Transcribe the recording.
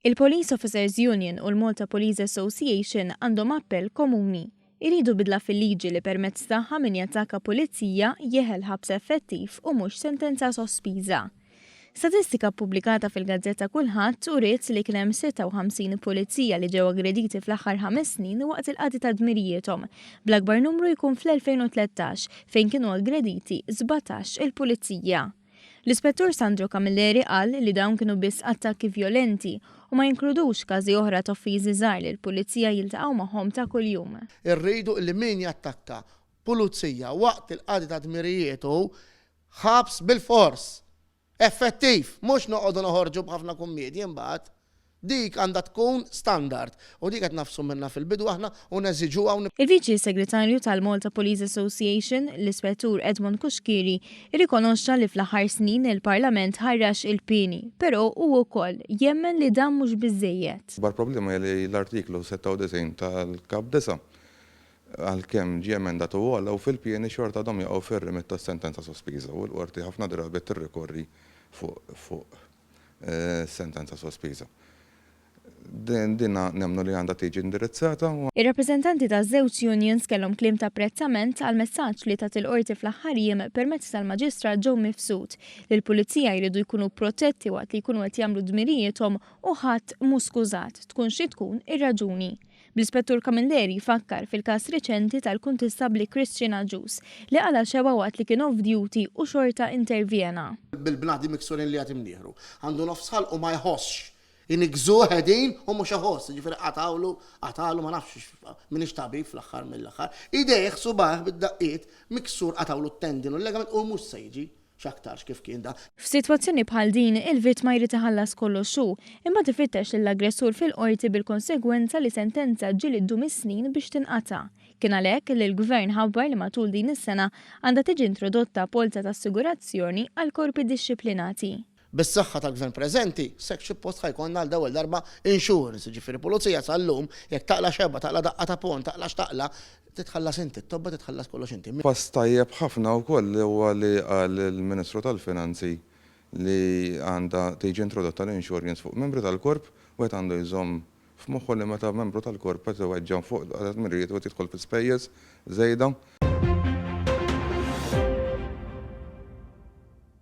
Il-Police Officers Union u l-Malta Police Association għandhom appell komuni. Iridu bidla fil-liġi li permezz tagħha min jattakka pulizija jeħel ħabs effettiv u mhux sentenza sospiża. Statistika pubblikata fil-Gazzetta Kulħadd uriet li kien hemm 56 pulizija li ġew aggrediti fl-aħħar 5 snin waqt il-qati ta' dmirijietom, bl-akbar numru jkun fl-2013 fejn kienu aggrediti 17 il-pulizija. L-Ispettur Sandro Camilleri qal li dawn kienu biss attakki violenti u ma jinkludux każi oħra ta' offiżi żgħar li l-pulizija jiltaqgħu magħhom ta' kuljum. Irridu li min jattakka pulizija waqt il-qadi ta' dmirijietu ħabs bil-fors. Effettiv, mhux noqogħdu noħorġu b'ħafna kummedji imbagħad. Dik għandha tkun standard u dik qed nafsu minnha fil-bidu aħna u neżiġuha. Il-Viċi Segretarju tal-Malta Police Association, l-Ispettur Edmond Kuxkiri, irrikonoxxa li fl-aħħar snin il-Parlament ħarrax il-pieni, però hu wkoll jemmen li dan mhux biżejjed. Bar problema li l-artiklu 96 tal-Kap 9 għalkemm ġie emendat ukoll u fil-pieni xorta dom jaqgħu fir-rimit tas-sentenza sospiża u l-qorti ħafna drabi tirrikorri fuq sentenza sospiża. Dinna nemnu li għandha tiġi indirizzata. Ir-rappreżentanti ta' żewġ unions kellhom kliem ta' apprezzament għal messaġġ li tat il-qorti fl-aħħar jiem permezz tal-Maġistrat Joe Mifsud li l-pulizija jridu jkunu protetti waqt li jkunu qed jagħmlu dmirijietom u ħadd mhu skużat tkun xi tkun ir-raġuni. Bl-Ispettur Camilleri fakkar fil-każ reċenti tal-kuntistabli Christian Aġus li qala xewa waqt li kien off duty u xorta intervjena. Bil-bnadi miksurin li għatim nieħru. Għandu nofsħal u ma jħossx. Inigżu ħedin u mhux iħoss, ġifieri qatawlu ma nafx minix tabib fl-aħħar mill-aħħar. Idejh subaħ bid-daqqiet miksur qatawlu t-tendin u l-legament u mhux se jiġi x'aktarx kif kien da. F'sitwazzjoni bħal din il-vittma jrid iħallas kollox hu, imma tifittex lill-aggressur fil-qorti bil-konsegwenza li sentenza ġiliddu mis-snin biex tinqata'. Kien għalhekk li l-Gvern ħabbar li matul din is-sena għandha tiġi introdotta polza ta' assigurazzjoni għal korpi dixxiplinati. Bis-saħħa tal-gvern preżenti, section post ħajkonna għal dawel darba insurance, ġifieri pulizija sal-lum, jekk taqla xebba, taqla daqqa ta' pont, taqla x'taqla, titħallas inti, tobba titħallas kollox inti. Pass tajjeb ħafna wkoll huwa li qal il-Ministru tal-Finanzi li għandha tiġi introdotta l-insurance fuq membri tal-korp u qed għandu jżomm f'moħħu li meta membru tal-korp qed iweġġa' fuq qed mirijiet u tidħol fil-spejjeż żejda